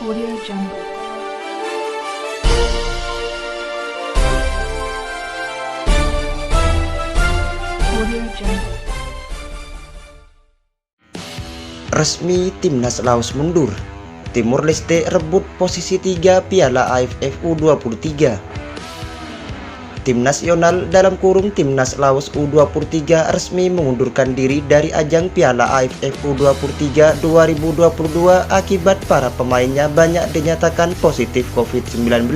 Audio Jungle. Audio Jungle. Resmi Timnas Laos mundur. Timor Leste rebut posisi 3 Piala AFF U23. Tim nasional (Timnas Laos U23) resmi mengundurkan diri dari ajang Piala AFF U23 2022 akibat para pemainnya banyak dinyatakan positif COVID-19.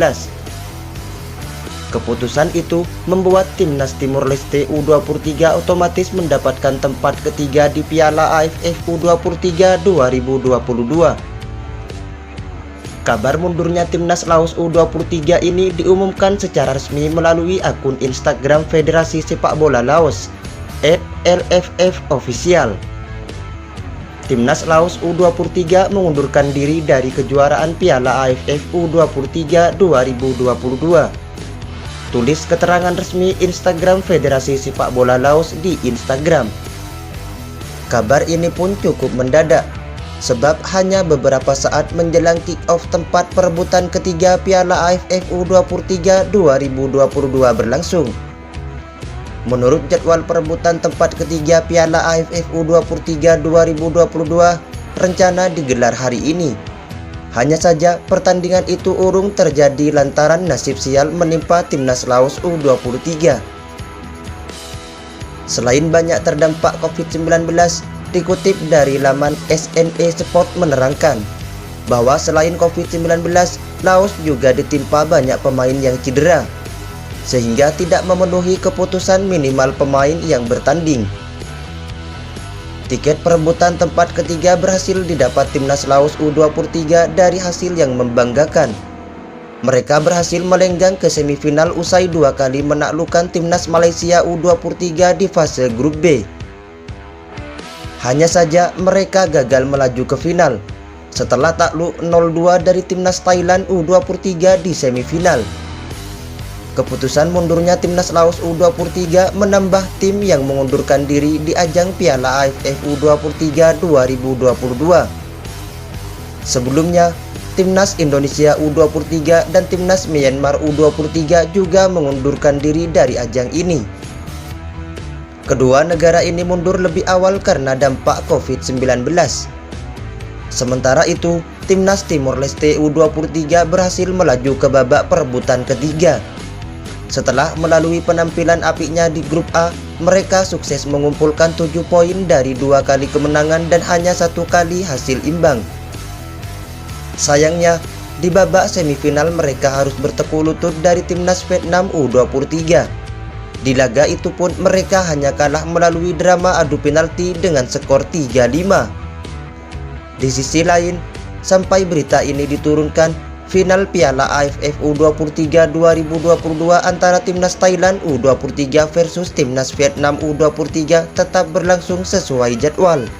Keputusan itu membuat Timnas Timor Leste U23 otomatis mendapatkan tempat ketiga di Piala AFF U23 2022. Kabar mundurnya Timnas Laos U23 ini diumumkan secara resmi melalui akun Instagram Federasi Sepak Bola Laos @LFF-Official. Timnas Laos U23 mengundurkan diri dari kejuaraan Piala AFF U23 2022. Tulis keterangan resmi Instagram Federasi Sepak Bola Laos di Instagram. Kabar ini pun cukup mendadak, sebab hanya beberapa saat menjelang kick-off tempat perebutan ketiga Piala AFF U23 2022 berlangsung. Menurut jadwal perebutan tempat ketiga Piala AFF U23 2022 rencana digelar hari ini. Hanya saja pertandingan itu urung terjadi lantaran nasib sial menimpa Timnas Laos U23. Selain banyak terdampak COVID-19, dikutip dari laman SNE Sport menerangkan bahwa selain COVID-19, Laos juga ditimpa banyak pemain yang cedera, sehingga tidak memenuhi keputusan minimal pemain yang bertanding. Tiket perebutan tempat ketiga berhasil didapat Timnas Laos U23 dari hasil yang membanggakan. Mereka berhasil melenggang ke semifinal usai 2 kali menaklukkan Timnas Malaysia U23 di fase grup B. Hanya saja mereka gagal melaju ke final setelah takluk 0-2 dari Timnas Thailand U23 di semifinal. Keputusan mundurnya Timnas Laos U23 menambah tim yang mengundurkan diri di ajang Piala AFF U23 2022. Sebelumnya, Timnas Indonesia U23 dan Timnas Myanmar U23 juga mengundurkan diri dari ajang ini. Kedua negara ini mundur lebih awal karena dampak COVID-19. Sementara itu, Timnas Timor Leste U23 berhasil melaju ke babak perebutan ketiga. Setelah melalui penampilan apiknya di grup A, mereka sukses mengumpulkan 7 poin dari 2 kali kemenangan dan hanya 1 kali hasil imbang. Sayangnya, di babak semifinal mereka harus bertekuk lutut dari Timnas Vietnam U23. Di laga itu pun mereka hanya kalah melalui drama adu penalti dengan skor 3-5. Di sisi lain, sampai berita ini diturunkan, final Piala AFF U23 2022 antara Timnas Thailand U23 versus Timnas Vietnam U23 tetap berlangsung sesuai jadwal.